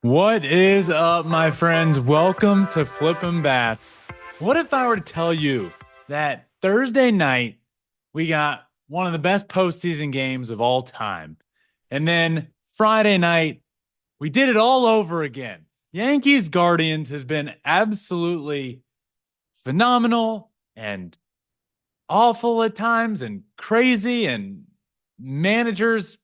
What is up, my friends? Welcome to Flippin' Bats. What if I were to tell you that Thursday night we got one of the best postseason games of all time, and then Friday night we did it all over again? Yankees Guardians has been absolutely phenomenal and awful at times, and crazy, and managers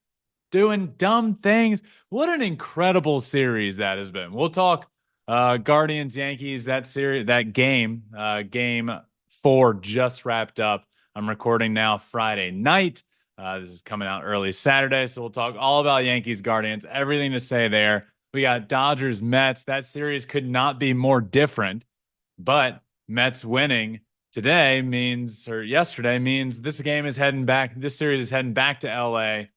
doing dumb things. What an incredible series that has been. We'll talk Guardians Yankees, that series, that game, game four just wrapped up. I'm recording now Friday night. This is coming out early Saturday, so we'll talk all about Yankees Guardians, everything to say there. We got Dodgers Mets. That series could not be more different, but Mets winning today means, or yesterday means, this game is heading back. This series is heading back to LA,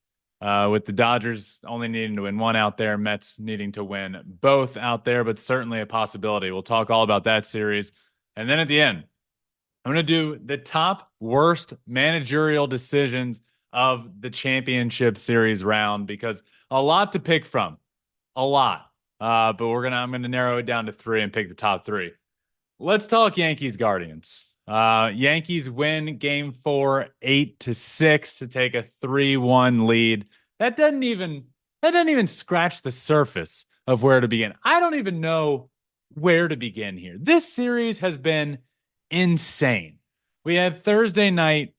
with the Dodgers only needing to win one out there, Mets needing to win both out there, but certainly a possibility. We'll talk all about that series. And then at the end, I'm going to do the top worst managerial decisions of the championship series round, because a lot to pick from, a lot. But I'm going to narrow it down to three and pick the top three. Let's talk Yankees Guardians. Yankees win game four, 8-6 to take a 3-1 lead. That doesn't even scratch the surface of where to begin. I don't even know where to begin here. This series has been insane. We had Thursday night,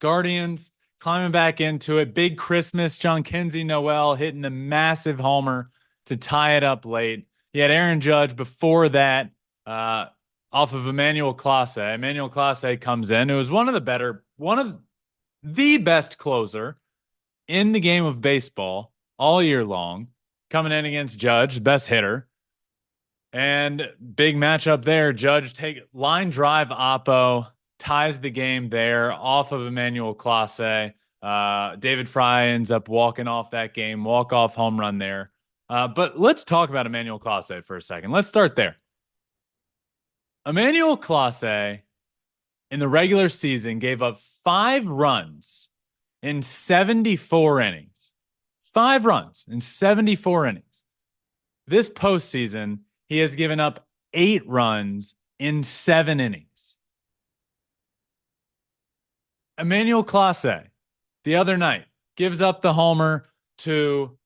Guardians climbing back into it. Big Christmas, John Kinsey Noel hitting the massive homer to tie it up late. He had Aaron Judge before that, off of Emmanuel Clase. Emmanuel Clase comes in. It was one of the best closer in the game of baseball all year long, coming in against Judge, best hitter. And big matchup there. Judge take line drive oppo, ties the game there off of Emmanuel Clase. David Fry ends up walking off that game, walk-off home run there. But let's talk about Emmanuel Clase for a second. Let's start there. Emmanuel Clase in the regular season gave up 5 runs in 74 innings. 5 runs in 74 innings. This postseason, he has given up 8 runs in 7 innings. Emmanuel Clase, the other night, gives up the homer to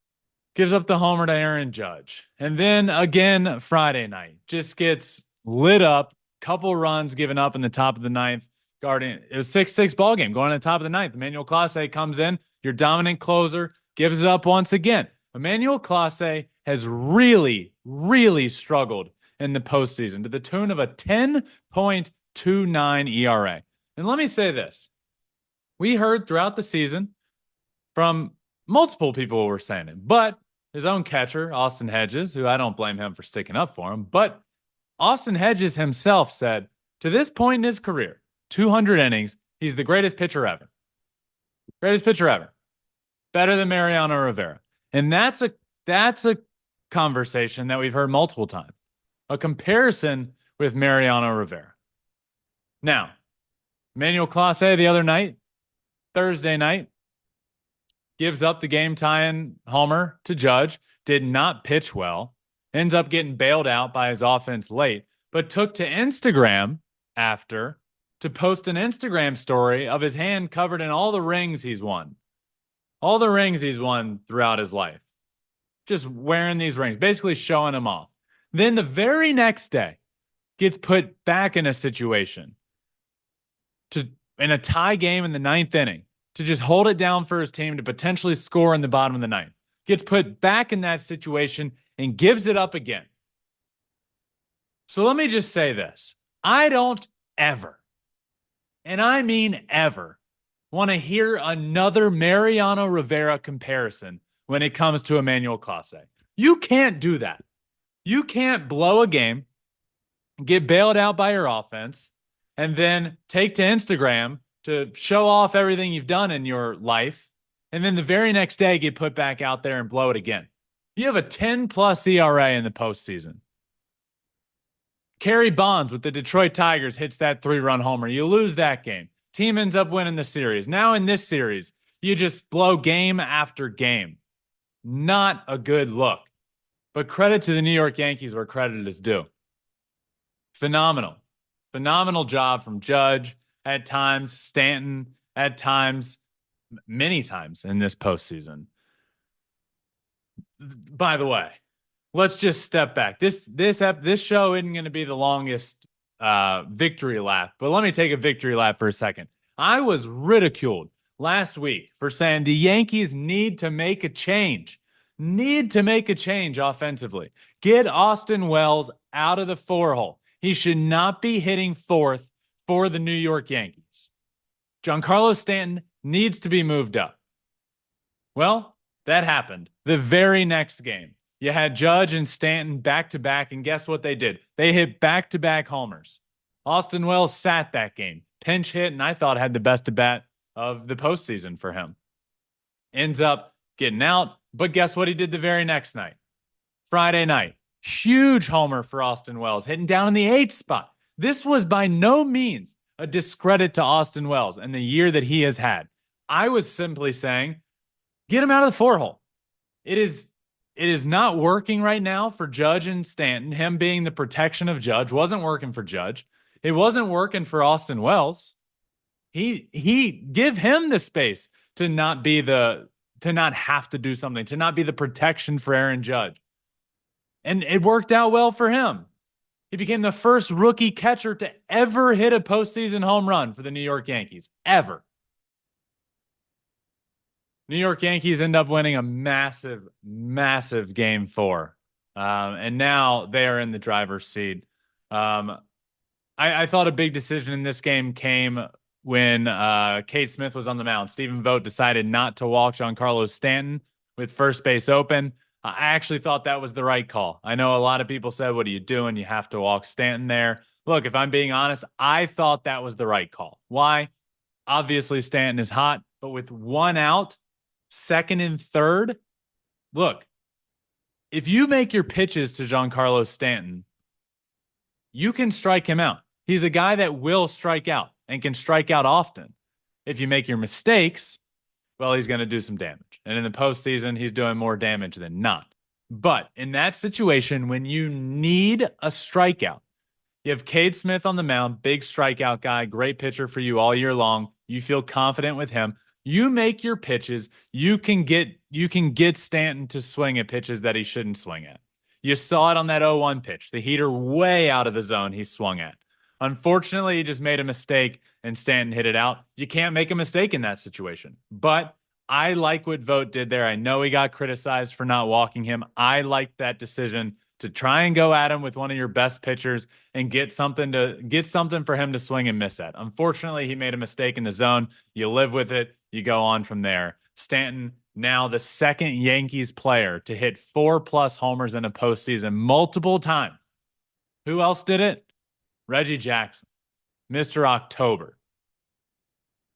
Aaron Judge. And then again Friday night, just gets lit up. Couple runs given up in the top of the ninth. It was 6-6 ball game going to the top of the ninth. Emmanuel Clase comes in, your dominant closer, gives it up once again. Emmanuel Clase has really, really struggled in the postseason to the tune of a 10.29 ERA. And let me say this. We heard throughout the season from multiple people who were saying it, but his own catcher, Austin Hedges, who I don't blame him for sticking up for him, but Austin Hedges himself said, to this point in his career, 200 innings, he's the greatest pitcher ever. Greatest pitcher ever. Better than Mariano Rivera. And that's a conversation that we've heard multiple times. A comparison with Mariano Rivera. Now, Emmanuel Clase the other night, Thursday night, gives up the game tying homer to Judge, did not pitch well, ends up getting bailed out by his offense late, but took to Instagram after to post an Instagram story of his hand covered in all the rings he's won. All the rings he's won throughout his life. Just wearing these rings, basically showing them off. Then the very next day, gets put back in a situation in a tie game in the 9th inning to just hold it down for his team to potentially score in the bottom of the 9th. Gets put back in that situation and gives it up again. So let me just say this. I don't ever, and I mean ever, want to hear another Mariano Rivera comparison when it comes to Emmanuel Clase. You can't do that. You can't blow a game, get bailed out by your offense, and then take to Instagram to show off everything you've done in your life, and then the very next day get put back out there and blow it again. You have a 10+ ERA in the postseason. Kerry Bonds with the Detroit Tigers hits that 3-run homer. You lose that game. Team ends up winning the series. Now in this series, you just blow game after game. Not a good look. But credit to the New York Yankees where credit is due. Phenomenal. Phenomenal job from Judge at times, Stanton at times, many times in this postseason. By the way, let's just step back. This show isn't going to be the longest victory lap, but let me take a victory lap for a second. I was ridiculed last week for saying the Yankees need to make a change. Need to make a change offensively. Get Austin Wells out of the 4-hole. He should not be hitting fourth for the New York Yankees. Giancarlo Stanton needs to be moved up. Well, that happened the very next game. You had Judge and Stanton back to back, and guess what they did? They hit back to back homers. Austin Wells sat that game, pinch hit, and I thought had the best at bat of the postseason for him. Ends up getting out, but guess what he did the very next night? Friday night, huge homer for Austin Wells, hitting down in the 8th spot. This was by no means a discredit to Austin Wells and the year that he has had. I was simply saying, get him out of the 4-hole. It is not working right now for Judge and Stanton. Him being the protection of Judge wasn't working for Judge. It wasn't working for Austin Wells. He give him the space to not have to do something, to not be the protection for Aaron Judge. And it worked out well for him. He became the first rookie catcher to ever hit a postseason home run for the New York Yankees, ever. New York Yankees end up winning a massive, massive game 4. And now they are in the driver's seat. I thought a big decision in this game came when Cade Smith was on the mound. Stephen Vogt decided not to walk Giancarlo Stanton with first base open. I actually thought that was the right call. I know a lot of people said, what are you doing? You have to walk Stanton there. Look, if I'm being honest, I thought that was the right call. Why? Obviously, Stanton is hot, but with one out, second and third, look, if you make your pitches to Giancarlo Stanton, you can strike him out. He's a guy that will strike out and can strike out often. If you make your mistakes, well, he's going to do some damage. And in the postseason, he's doing more damage than not. But in that situation, when you need a strikeout, you have Cade Smith on the mound, big strikeout guy, great pitcher for you all year long. You feel confident with him. You make your pitches. You can get Stanton to swing at pitches that he shouldn't swing at. You saw it on that 0-1 pitch, the heater way out of the zone he swung at. Unfortunately, he just made a mistake and Stanton hit it out. You can't make a mistake in that situation. But I like what Vogt did there. I know he got criticized for not walking him. I like that decision to try and go at him with one of your best pitchers and get something for him to swing and miss at. Unfortunately, he made a mistake in the zone. You live with it. You go on from there. Stanton, now the second Yankees player to hit 4+ homers in a postseason multiple times. Who else did it? Reggie Jackson, Mr. October.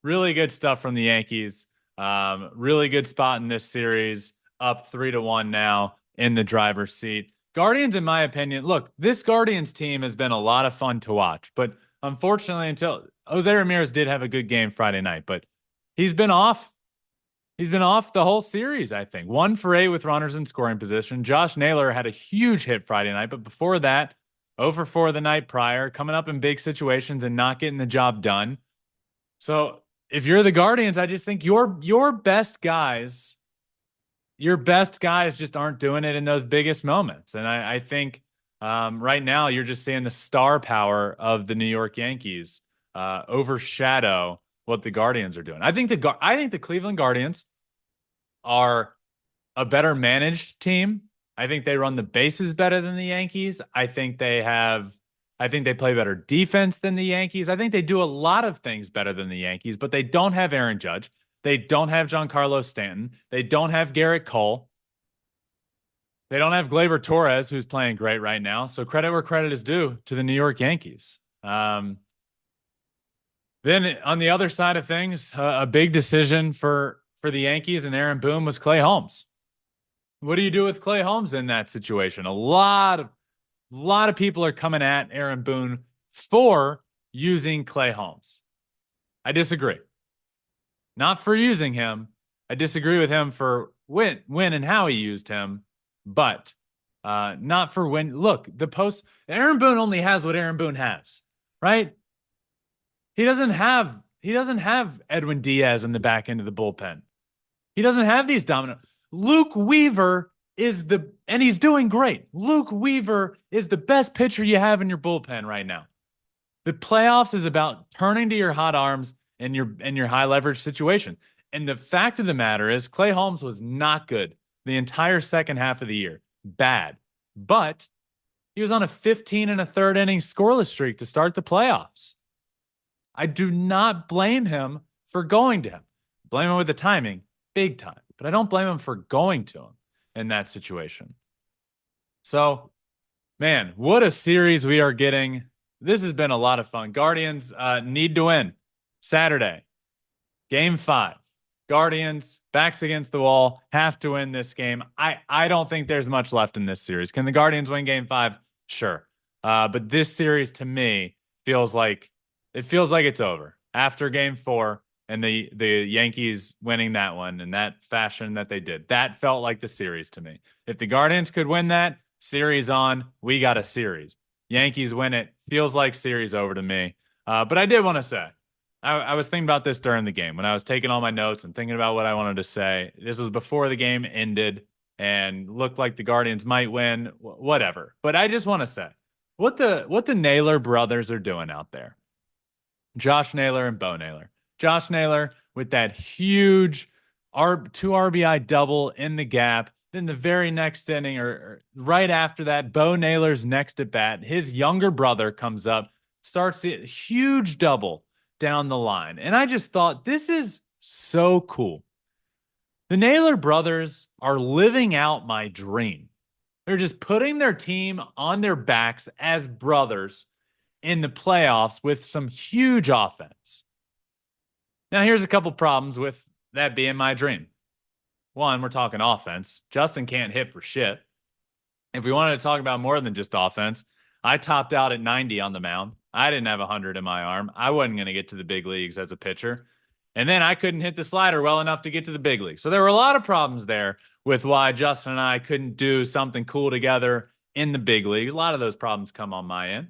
Really good stuff from the Yankees. Really good spot in this series. Up 3-1 now in the driver's seat. Guardians, in my opinion, look, this Guardians team has been a lot of fun to watch, but unfortunately, until Jose Ramirez did have a good game Friday night, but he's been off. He's been off the whole series, I think. 1 for 8 with runners in scoring position. Josh Naylor had a huge hit Friday night, but before that, 0 for 4 the night prior, coming up in big situations and not getting the job done. So if you're the Guardians, I just think your best guys just aren't doing it in those biggest moments. And I think right now you're just seeing the star power of the New York Yankees overshadow what the Guardians are doing. I think the Cleveland Guardians are a better managed team. I think they run the bases better than the Yankees. I think they play better defense than the Yankees. I think they do a lot of things better than the Yankees, but they don't have Aaron Judge. They don't have Giancarlo Stanton. They don't have Garrett Cole. They don't have Gleyber Torres, who's playing great right now. So credit where credit is due to the New York Yankees. Then on the other side of things, a big decision for the Yankees and Aaron Boone was Clay Holmes. What do you do with Clay Holmes in that situation? A lot of people are coming at Aaron Boone for using Clay Holmes. I disagree. Not for using him. I disagree with him for when and how he used him. But Not for when. Look, Aaron Boone only has what Aaron Boone has, right? He doesn't have Edwin Diaz in the back end of the bullpen. He doesn't have these dominant. Luke Weaver and he's doing great. Luke Weaver is the best pitcher you have in your bullpen right now. The playoffs is about turning to your hot arms and your high leverage situation. And the fact of the matter is, Clay Holmes was not good the entire second half of the year. Bad. But he was on a 15 and a third inning scoreless streak to start the playoffs. I do not blame him for going to him. Blame him with the timing, big time. But I don't blame him for going to him in that situation. So, man, what a series we are getting. This has been a lot of fun. Guardians need to win Saturday. Game 5. Guardians, backs against the wall, have to win this game. I don't think there's much left in this series. Can the Guardians win Game 5? Sure. But this series, to me, feels like it's over. After Game 4 and the Yankees winning that one in that fashion that they did, that felt like the series to me. If the Guardians could win that, series on, we got a series. Yankees win it, feels like series over to me. But I did want to say, I was thinking about this during the game when I was taking all my notes and thinking about what I wanted to say. This was before the game ended and looked like the Guardians might win, whatever. But I just want to say what the Naylor brothers are doing out there. Josh Naylor and Bo Naylor. Josh Naylor with that huge 2 RBI double in the gap. Then the very next inning or right after that, Bo Naylor's next at bat. His younger brother comes up, starts the huge double down the line. And I just thought, this is so cool. The Naylor brothers are living out my dream. They're just putting their team on their backs as brothers in the playoffs with some huge offense. Now, here's a couple problems with that being my dream. One, we're talking offense. Justin can't hit for shit. If we wanted to talk about more than just offense, I topped out at 90 on the mound. I didn't have 100 in my arm. I wasn't going to get to the big leagues as a pitcher. And then I couldn't hit the slider well enough to get to the big leagues. So there were a lot of problems there with why Justin and I couldn't do something cool together in the big leagues. A lot of those problems come on my end.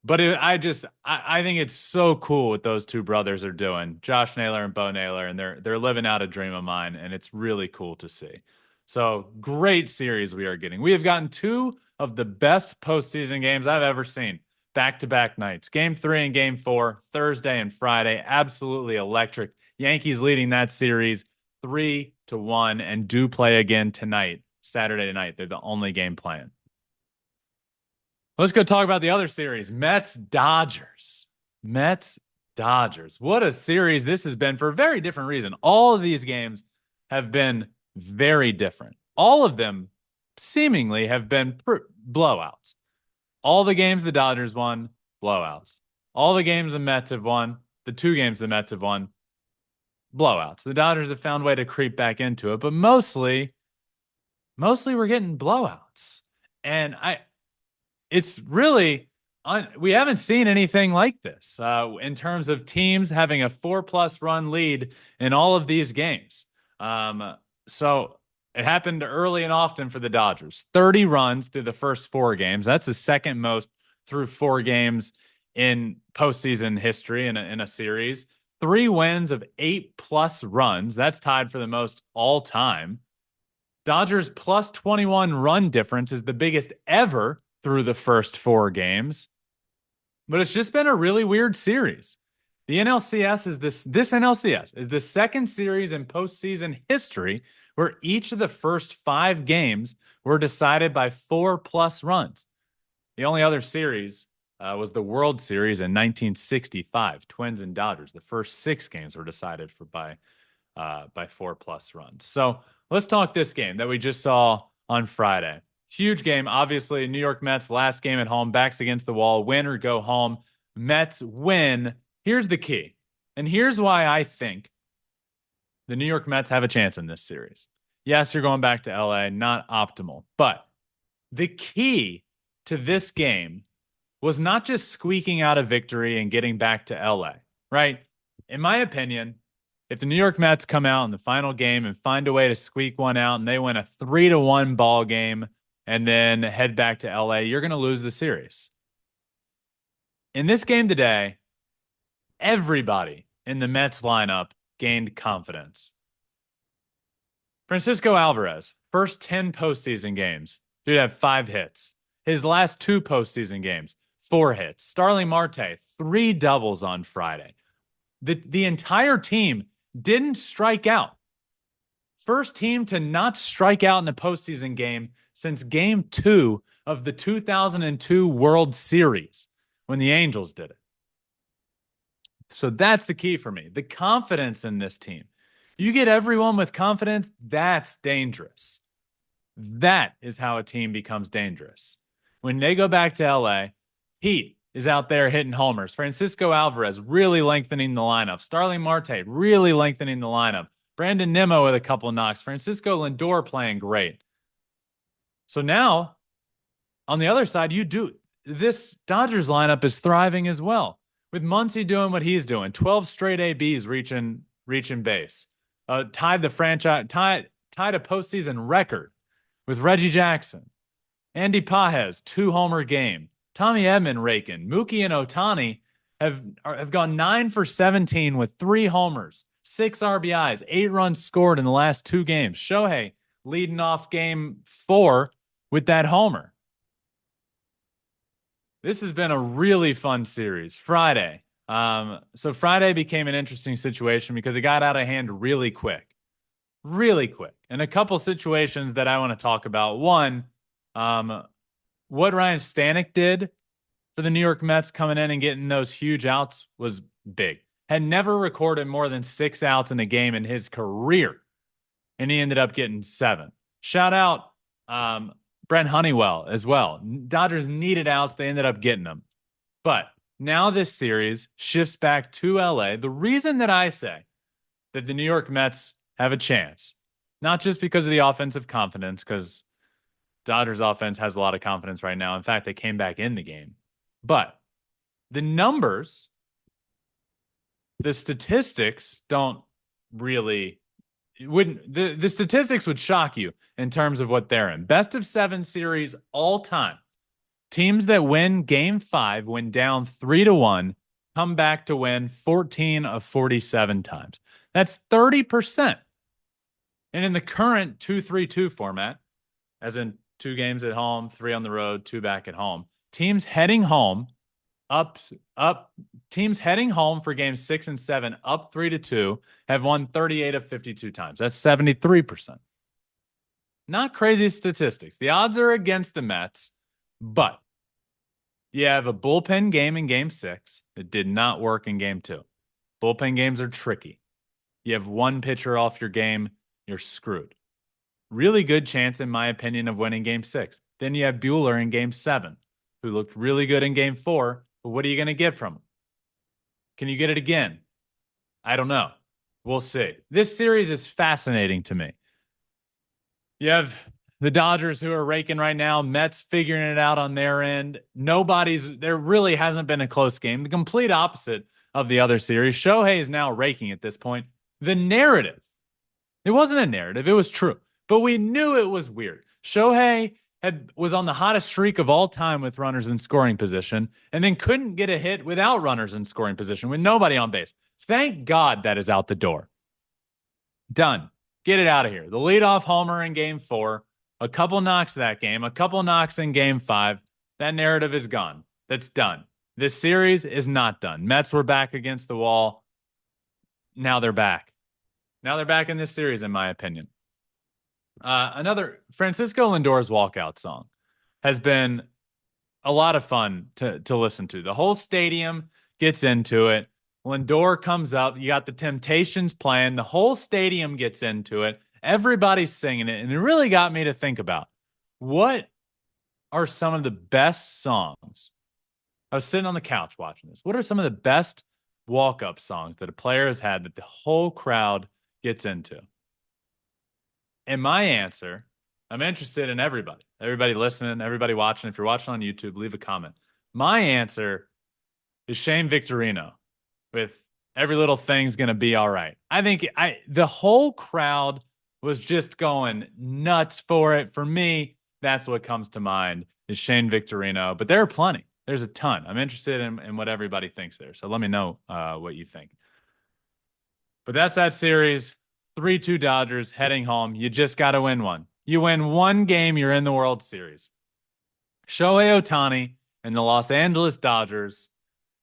But I think it's so cool what those two brothers are doing, Josh Naylor and Bo Naylor, and they're living out a dream of mine, and it's really cool to see. So great series we are getting. We have gotten 2 of the best postseason games I've ever seen, back-to-back nights. Game 3 and Game 4, Thursday and Friday, absolutely electric. Yankees leading that series 3-1, and do play again tonight, Saturday night. They're the only game playing. Let's go talk about the other series, Mets-Dodgers. Mets-Dodgers. What a series this has been for a very different reason. All of these games have been very different. All of them seemingly have been blowouts. All the games the Dodgers won, blowouts. All the games the Mets have won, the 2 games the Mets have won, blowouts. The Dodgers have found a way to creep back into it, but mostly we're getting blowouts. And it's really, we haven't seen anything like this in terms of teams having a 4+ run lead in all of these games. So it happened early and often for the Dodgers. 30 runs through the first 4 games. That's the second most through 4 games in postseason history in a series. 3 wins of 8+ runs. That's tied for the most all time. Dodgers plus 21 run difference is the biggest ever through the first 4 games. But it's just been a really weird series. The NLCS is this NLCS is the second series in postseason history where each of the first 5 games were decided by 4+ runs. The only other series was the World Series in 1965, Twins and Dodgers. The first 6 games were decided by 4+ runs. So let's talk this game that we just saw on Friday. Huge game, obviously. New York Mets, last game at home, backs against the wall, win or go home. Mets win. Here's the key. And here's why I think the New York Mets have a chance in this series. Yes, you're going back to LA, not optimal. But the key to this game was not just squeaking out a victory and getting back to LA, right? In my opinion, if the New York Mets come out in the final game and find a way to squeak one out and they win a 3-1 ball game, and then head back to LA, you're going to lose the series. In this game today, everybody in the Mets lineup gained confidence. Francisco Alvarez, first 10 postseason games, dude had 5 hits. His last 2 postseason games, 4 hits. Starling Marte, 3 doubles on Friday. The entire team didn't strike out. First team to not strike out in a postseason game since game 2 of the 2002 World Series when the Angels did it. So that's the key for me. The confidence in this team. You get everyone with confidence, that's dangerous. That is how a team becomes dangerous. When they go back to LA, Pete is out there hitting homers. Francisco Alvarez really lengthening the lineup. Starling Marte really lengthening the lineup. Brandon Nimmo with a couple knocks. Francisco Lindor playing great. So now, on the other side, this Dodgers lineup is thriving as well. With Muncy doing what he's doing, 12 straight ABs reaching base. Tied a postseason record with Reggie Jackson. Andy Pages, 2-homer game. Tommy Edman raking. Mookie and Ohtani have gone 9 for 17 with 3 homers, 6 RBIs, 8 runs scored in the last 2 games. Shohei leading off game 4 with that homer. This has been a really fun series. Friday. So Friday became an interesting situation because it got out of hand really quick. Really quick. And a couple situations that I want to talk about. One, what Ryan Stanek did for the New York Mets coming in and getting those huge outs was big. Had never recorded more than 6 outs in a game in his career. And he ended up getting 7. Shout out Brent Honeywell as well. Dodgers needed outs. They ended up getting them. But now this series shifts back to LA. The reason that I say that the New York Mets have a chance, not just because of the offensive confidence, because Dodgers offense has a lot of confidence right now. In fact, they came back in the game. But the numbers, the statistics don't really... the statistics would shock you in terms of what they're in. Best of 7 series all time. Teams that win game 5, win down 3-1, come back to win 14 of 47 times. That's 30%. And in the current 2-3-2 format, as in 2 games at home, 3 on the road, 2 back at home, teams heading home teams heading home for games 6 and 7 up 3-2 have won 38 of 52 times. That's 73%. Not crazy statistics. The odds are against the Mets, but you have a bullpen game in game 6. It did not work in game 2. Bullpen games are tricky. You have one pitcher off your game, you're screwed. Really good chance, in my opinion, of winning game 6. Then you have Buehler in game 7, who looked really good in game 4. But what are you going to get from him? Can you get it again? I don't know. We'll see. This series is fascinating to me. You have the Dodgers who are raking right now, Mets figuring it out on their end. There really hasn't been a close game. The complete opposite of the other series. Shohei is now raking at this point. The narrative, it wasn't a narrative, it was true. But we knew it was weird. Shohei was on the hottest streak of all time with runners in scoring position and then couldn't get a hit without runners in scoring position with nobody on base. Thank God that is out the door. Done. Get it out of here. The leadoff homer in game 4, a couple knocks that game, a couple knocks in game 5. That narrative is gone. That's done. This series is not done. Mets were back against the wall. Now they're back. Now they're back in this series, in my opinion. Another Francisco Lindor's walkout song has been a lot of fun to listen to. The whole stadium gets into it. Lindor comes up. You got the Temptations playing. The whole stadium gets into it. Everybody's singing it. And it really got me to think about what are some of the best songs. I was sitting on the couch watching this. What are some of the best walk-up songs that a player has had that the whole crowd gets into? And my answer, I'm interested in everybody listening, everybody watching. If you're watching on YouTube, leave a comment. My answer is Shane Victorino with Every Little Thing's Gonna Be All Right. I think the whole crowd was just going nuts for it. For me, that's what comes to mind is Shane Victorino. But there are plenty. There's a ton. I'm interested in what everybody thinks there. So let me know what you think. But that's that series. 3-2 Dodgers heading home. You just got to win one. You win one game, you're in the World Series. Shohei Ohtani and the Los Angeles Dodgers,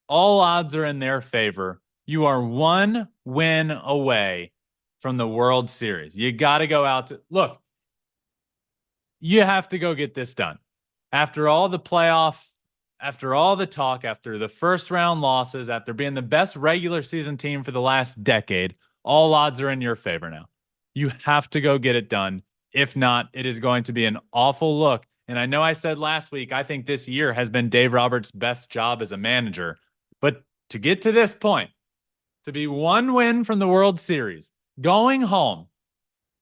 all odds are in their favor. You are one win away from the World Series. You got to go out to look. You have to go get this done. After all the playoff, after all the talk, after the first round losses, after being the best regular season team for the last decade, all odds are in your favor now. You have to go get it done. If not, it is going to be an awful look. And I know I said last week, I think this year has been Dave Roberts' best job as a manager. But to get to this point, to be one win from the World Series, going home,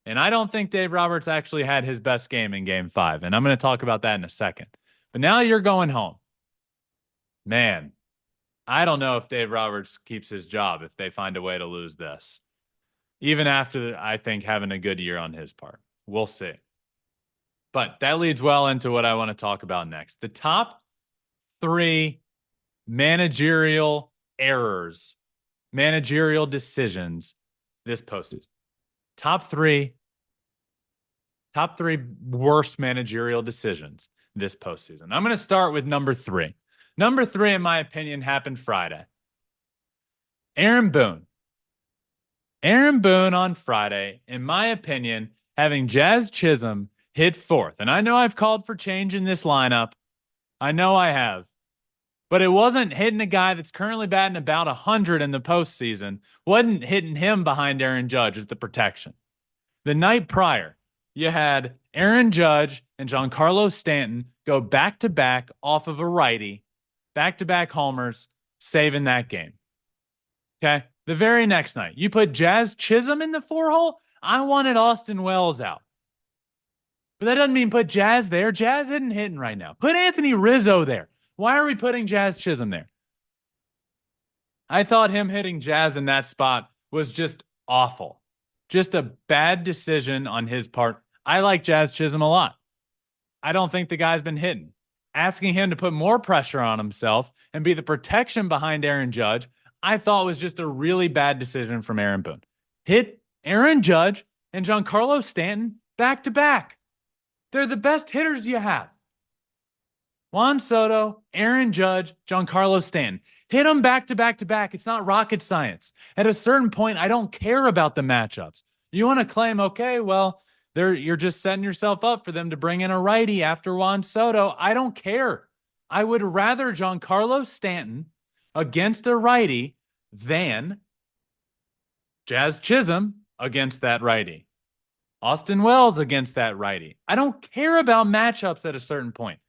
and I don't think Dave Roberts actually had his best game in Game 5, and I'm going to talk about that in a second. But now you're going home. Man, I don't know if Dave Roberts keeps his job if they find a way to lose this. Even after, I think, having a good year on his part. We'll see. But that leads well into what I want to talk about next. The top 3 managerial errors, managerial decisions this postseason. Top three worst managerial decisions this postseason. I'm going to start with number 3. Number 3, in my opinion, happened Friday. Aaron Boone. Aaron Boone on Friday, in my opinion, having Jazz Chisholm hit 4th. And I know I've called for change in this lineup. I know I have. But it wasn't hitting a guy that's currently batting about 100 in the postseason. Wasn't hitting him behind Aaron Judge as the protection. The night prior, you had Aaron Judge and Giancarlo Stanton go back-to-back off of a righty, back-to-back homers, saving that game. Okay? The very next night, you put Jazz Chisholm in the 4-hole. I wanted Austin Wells out. But that doesn't mean put Jazz there. Jazz isn't hitting right now. Put Anthony Rizzo there. Why are we putting Jazz Chisholm there? I thought him hitting Jazz in that spot was just awful. Just a bad decision on his part. I like Jazz Chisholm a lot. I don't think the guy's been hitting. Asking him to put more pressure on himself and be the protection behind Aaron Judge, I thought was just a really bad decision from Aaron Boone. Hit Aaron Judge and Giancarlo Stanton back to back. They're the best hitters you have. Juan Soto, Aaron Judge, Giancarlo Stanton. Hit them back to back to back. It's not rocket science. At a certain point, I don't care about the matchups. You want to claim, okay, well, you're just setting yourself up for them to bring in a righty after Juan Soto. I don't care. I would rather Giancarlo Stanton against a righty than Jazz Chisholm against that righty. Austin Wells against that righty. I don't care about matchups at a certain point.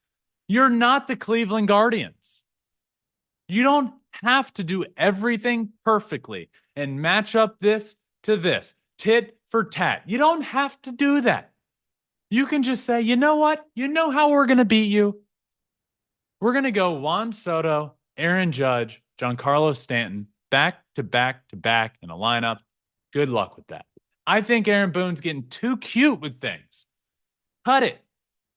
You're not the Cleveland Guardians. You don't have to do everything perfectly and match up this to this, tit for tat. You don't have to do that. You can just say, you know what? You know how we're going to beat you? We're going to go Juan Soto, Aaron Judge, Giancarlo Stanton, back to back to back in a lineup. Good luck with that. I think Aaron Boone's getting too cute with things. Cut it.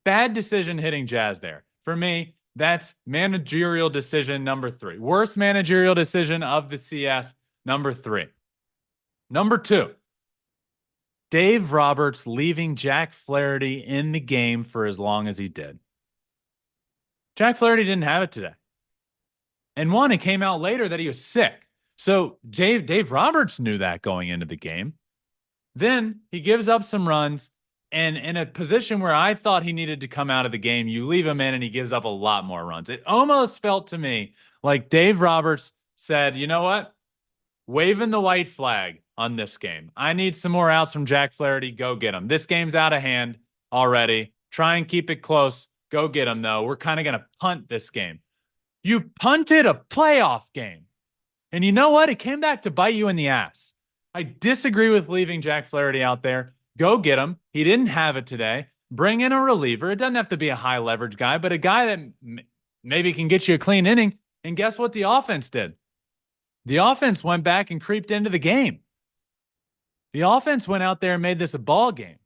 Bad decision hitting Jazz there. For me, that's managerial decision number 3. Worst managerial decision of the CS, number 3. Number 2, Dave Roberts leaving Jack Flaherty in the game for as long as he did. Jack Flaherty didn't have it today. And one, it came out later that he was sick. So Dave Roberts knew that going into the game. Then he gives up some runs. And in a position where I thought he needed to come out of the game, you leave him in and he gives up a lot more runs. It almost felt to me like Dave Roberts said, you know what? Waving the white flag on this game. I need some more outs from Jack Flaherty. Go get him. This game's out of hand already. Try and keep it close. Go get him, though. We're kind of going to punt this game. You punted a playoff game. And you know what? It came back to bite you in the ass. I disagree with leaving Jack Flaherty out there. Go get him. He didn't have it today. Bring in a reliever. It doesn't have to be a high leverage guy, but a guy that maybe can get you a clean inning. And guess what the offense did? The offense went back and creeped into the game. The offense went out there and made this a ball game.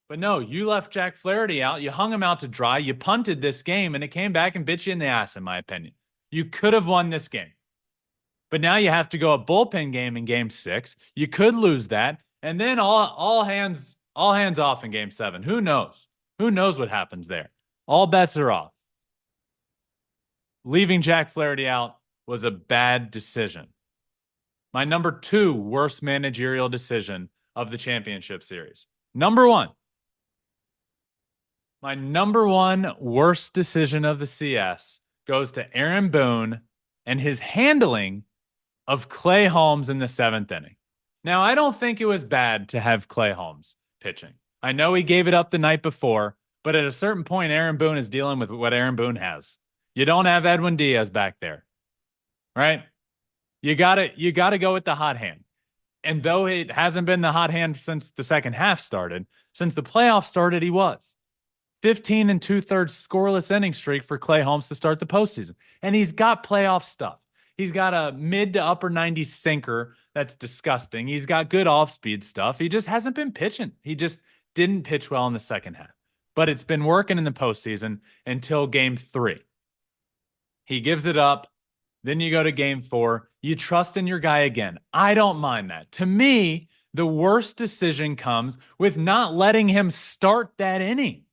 But no, you left Jack Flaherty out. You hung him out to dry. You punted this game, and it came back and bit you in the ass, in my opinion. You could have won this game. But now you have to go a bullpen game in game 6. You could lose that. And then all hands off in game 7. Who knows? Who knows what happens there? All bets are off. Leaving Jack Flaherty out was a bad decision. My number 2 worst managerial decision of the championship series. Number 1. My number 1 worst decision of the CS goes to Aaron Boone and his handling of Clay Holmes in the 7th inning. Now, I don't think it was bad to have Clay Holmes pitching. I know he gave it up the night before, but at a certain point, Aaron Boone is dealing with what Aaron Boone has. You don't have Edwin Diaz back there, right? You gotta go with the hot hand. And though it hasn't been the hot hand since the second half started, since the playoffs started, he was. 15 2/3 scoreless inning streak for Clay Holmes to start the postseason. And he's got playoff stuff. He's got a mid to upper 90s sinker that's disgusting. He's got good off-speed stuff. He just hasn't been pitching. He just didn't pitch well in the second half. But it's been working in the postseason until game 3. He gives it up. Then you go to game 4. You trust in your guy again. I don't mind that. To me, the worst decision comes with not letting him start that inning.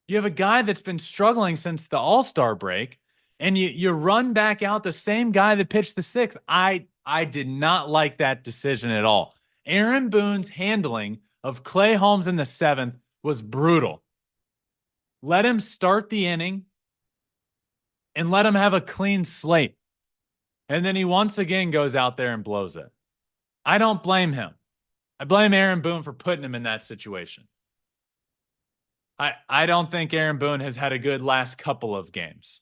You have a guy that's been struggling since the All-Star break, and you run back out the same guy that pitched the 6th. I did not like that decision at all. Aaron Boone's handling of Clay Holmes in the 7th was brutal. Let him start the inning and let him have a clean slate. And then he once again goes out there and blows it. I don't blame him. I blame Aaron Boone for putting him in that situation. I don't think Aaron Boone has had a good last couple of games.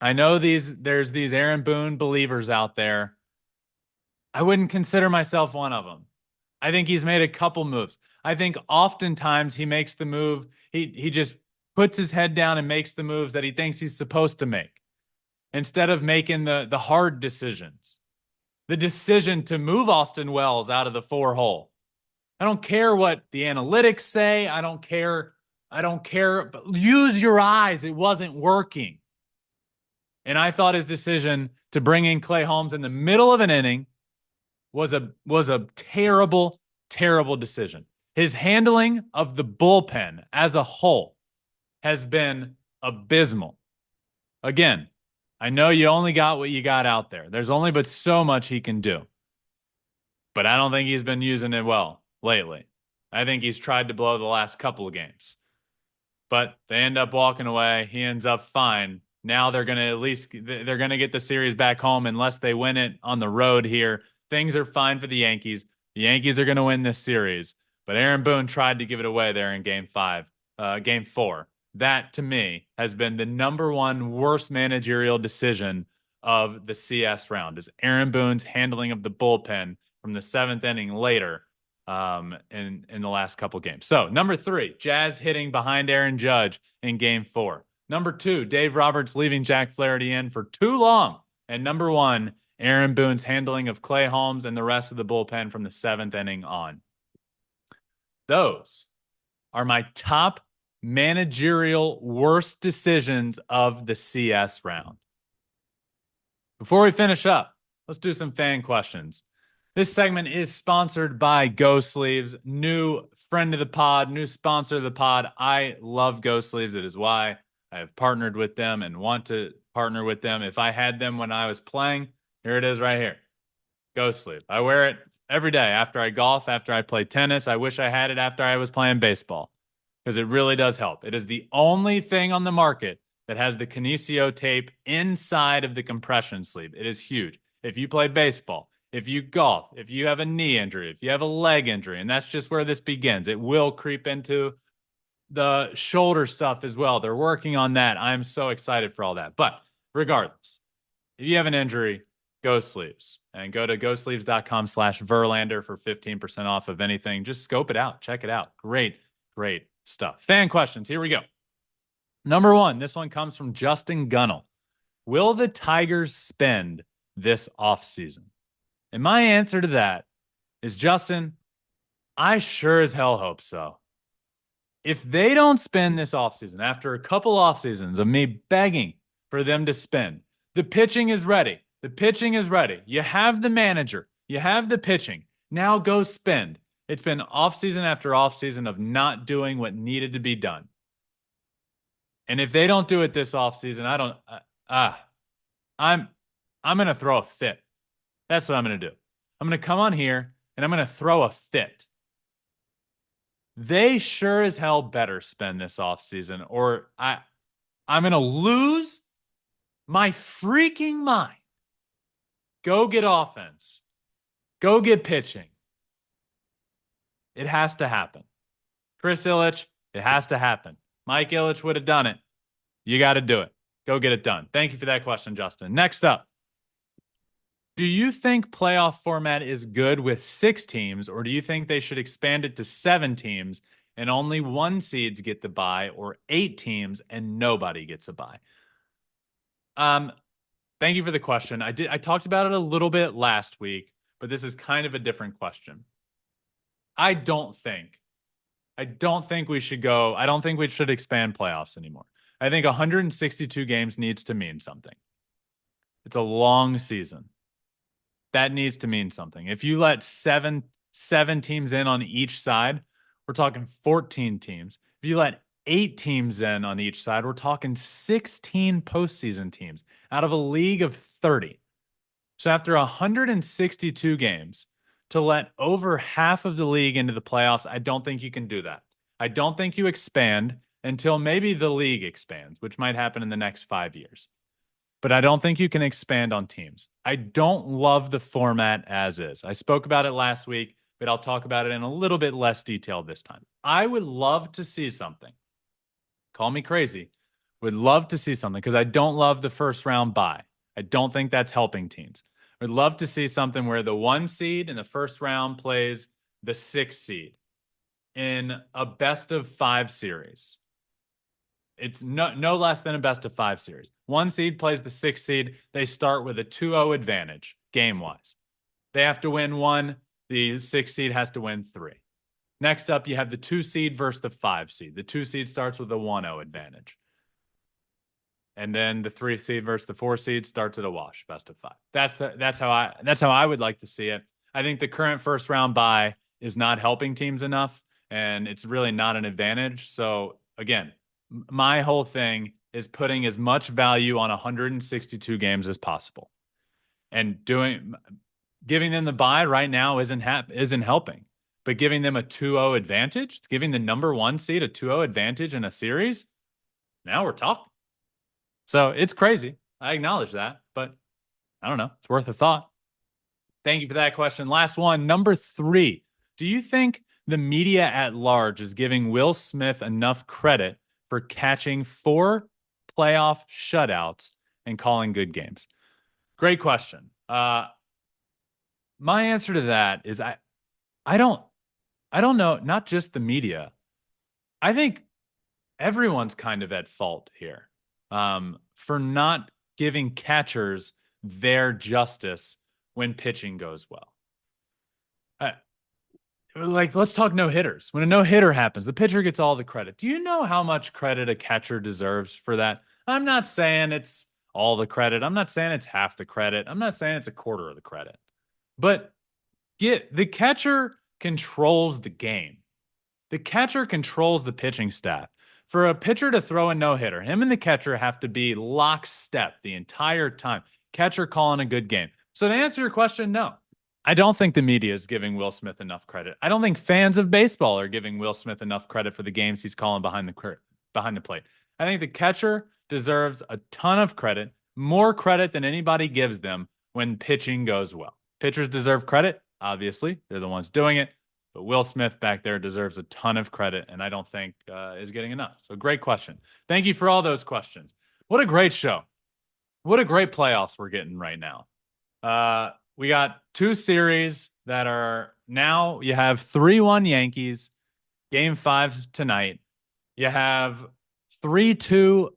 I know there's these Aaron Boone believers out there. I wouldn't consider myself one of them. I think he's made a couple moves. I think oftentimes he makes the move. He just puts his head down and makes the moves that he thinks he's supposed to make instead of making the hard decisions. The decision to move Austin Wells out of the 4-hole. I don't care what the analytics say. I don't care. But use your eyes. It wasn't working. And I thought his decision to bring in Clay Holmes in the middle of an inning was a terrible, terrible decision. His handling of the bullpen as a whole has been abysmal. Again, I know you only got what you got out there. There's only but so much he can do. But I don't think he's been using it well lately. I think he's tried to blow the last couple of games. But they end up walking away. He ends up fine. Now they're going to get the series back home unless they win it on the road here. Things are fine for the Yankees. The Yankees are going to win this series. But Aaron Boone tried to give it away there in game 4. That, to me, has been the number 1 worst managerial decision of the CS round, is Aaron Boone's handling of the bullpen from the 7th inning later in the last couple games. So, number 3, Jazz hitting behind Aaron Judge in game 4. Number 2, Dave Roberts leaving Jack Flaherty in for too long. And number 1, Aaron Boone's handling of Clay Holmes and the rest of the bullpen from the 7th inning on. Those are my top managerial worst decisions of the CS round. Before we finish up, let's do some fan questions. This segment is sponsored by Go Sleeves, new friend of the pod, new sponsor of the pod. I love Go Sleeves. It is why I have partnered with them and want to partner with them. If I had them when I was playing, here it is right here. Go Sleeve. I wear it every day after I golf, after I play tennis. I wish I had it after I was playing baseball because it really does help. It is the only thing on the market that has the Kinesio tape inside of the compression sleeve. It is huge. If you play baseball, if you golf, if you have a knee injury, if you have a leg injury, and that's just where this begins, it will creep into the shoulder stuff as well. They're working on that. I'm so excited for all that. But regardless, if you have an injury, Go Sleeves, and go to gosleeves.com/Verlander for 15% off of anything. Just scope it out. Check it out. Great, great stuff. Fan questions. Here we go. Number 1, this one comes from Justin Gunnell. Will the Tigers spend this offseason? And my answer to that is, Justin, I sure as hell hope so. If they don't spend this offseason, after a couple off seasons of me begging for them to spend, the pitching is ready. The pitching is ready. You have the manager. You have the pitching. Now go spend. It's been offseason after offseason of not doing what needed to be done. And if they don't do it this offseason, I'm gonna throw a fit. That's what I'm gonna do. I'm gonna come on here and I'm gonna throw a fit. They sure as hell better spend this offseason, or I'm gonna lose my freaking mind. Go get offense. Go get pitching. It has to happen. Chris Ilitch, it has to happen. Mike Ilitch would have done it. You got to do it. Go get it done. Thank you for that question, Justin. Next up, do you think playoff format is good with 6 teams, or do you think they should expand it to 7 teams and only 1 seeds get the bye, or 8 teams and nobody gets a bye? Thank you for the question. I talked about it a little bit last week, but this is kind of a different question. I don't think we should go. I don't think we should expand playoffs anymore. I think 162 games needs to mean something. It's a long season. That needs to mean something. If you let seven teams in on each side, we're talking 14 teams. If you let 8 teams in on each side, we're talking 16 postseason teams out of a league of 30. So after 162 games, to let over half of the league into the playoffs, I don't think you can do that. I don't think you expand until maybe the league expands, which might happen in the next 5 years. But I don't think you can expand on teams. I don't love the format as is. I spoke about it last week, but I'll talk about it in a little bit less detail this time. I would love to see something. Call me crazy. Would love to see something because I don't love the first round bye. I don't think that's helping teams. Would love to see something where the 1 seed in the first round plays the 6 seed in a best of 5 series. It's no less than a best of 5 series. 1 seed plays the 6 seed. They start with a 2-0 advantage game-wise. They have to win 1. The 6 seed has to win 3. Next up, you have the 2 seed versus the 5 seed. The 2 seed starts with a 1-0 advantage. And then the 3 seed versus the 4 seed starts at a wash, best of 5. That's how I would like to see it. I think the current first round bye is not helping teams enough, and it's really not an advantage. So again, my whole thing is putting as much value on 162 games as possible, and giving them the bye right now isn't helping. But giving them a 2-0 advantage, giving the number 1 seed a 2-0 advantage in a series, now we're talking. So it's crazy. I acknowledge that, but I don't know. It's worth a thought. Thank you for that question. Last one, number 3. Do you think the media at large is giving Will Smith enough credit for catching 4 playoff shutouts and calling good games? Great question. My answer to that is I don't know. Not just the media. I think everyone's kind of at fault here. For not giving catchers their justice when pitching goes well. Let's talk no-hitters. When a no-hitter happens, the pitcher gets all the credit. Do you know how much credit a catcher deserves for that? I'm not saying it's all the credit. I'm not saying it's half the credit. I'm not saying it's a quarter of the credit. But the catcher controls the game. The catcher controls the pitching staff. For a pitcher to throw a no-hitter, him and the catcher have to be lockstep the entire time. Catcher calling a good game. So to answer your question, no. I don't think the media is giving Will Smith enough credit. I don't think fans of baseball are giving Will Smith enough credit for the games he's calling behind the plate. I think the catcher deserves a ton of credit, more credit than anybody gives them when pitching goes well. Pitchers deserve credit, obviously. They're the ones doing it. But Will Smith back there deserves a ton of credit, and I don't think is getting enough. So great question. Thank you for all those questions. What a great show. What a great playoffs we're getting right now. We got 2 series that are now, you have 3-1 Yankees, game 5 tonight. You have 3-2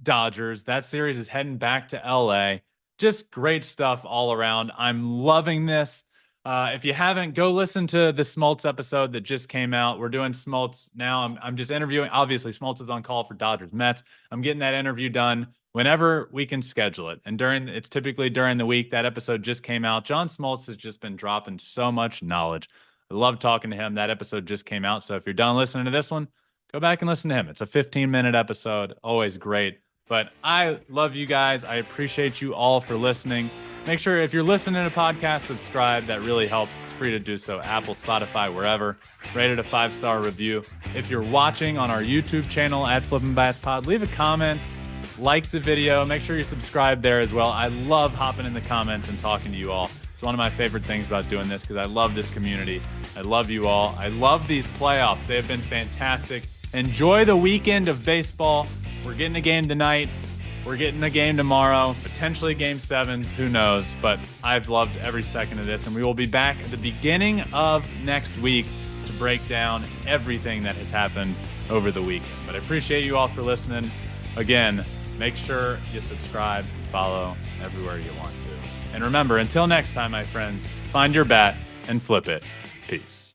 Dodgers. That series is heading back to LA. Just great stuff all around. I'm loving this. If you haven't, go listen to the Smoltz episode that just came out. We're doing Smoltz now. I'm just interviewing. Obviously, Smoltz is on call for Dodgers Mets. I'm getting that interview done whenever we can schedule it. And it's typically during the week. That episode just came out. John Smoltz has just been dropping so much knowledge. I love talking to him. That episode just came out. So if you're done listening to this one, go back and listen to him. It's a 15-minute episode. Always great. But I love you guys. I appreciate you all for listening. Make sure if you're listening to a podcast, subscribe. That really helps. It's free to do so. Apple, Spotify, wherever. Rate it a 5-star review. If you're watching on our YouTube channel at Flippin' Bats Pod, leave a comment. Like the video. Make sure you subscribe there as well. I love hopping in the comments and talking to you all. It's one of my favorite things about doing this because I love this community. I love you all. I love these playoffs. They have been fantastic. Enjoy the weekend of baseball. We're getting a game tonight. We're getting a game tomorrow, potentially game 7s, who knows, but I've loved every second of this, and we will be back at the beginning of next week to break down everything that has happened over the weekend. But I appreciate you all for listening. Again, make sure you subscribe, follow everywhere you want to. And remember, until next time, my friends, find your bat and flip it. Peace.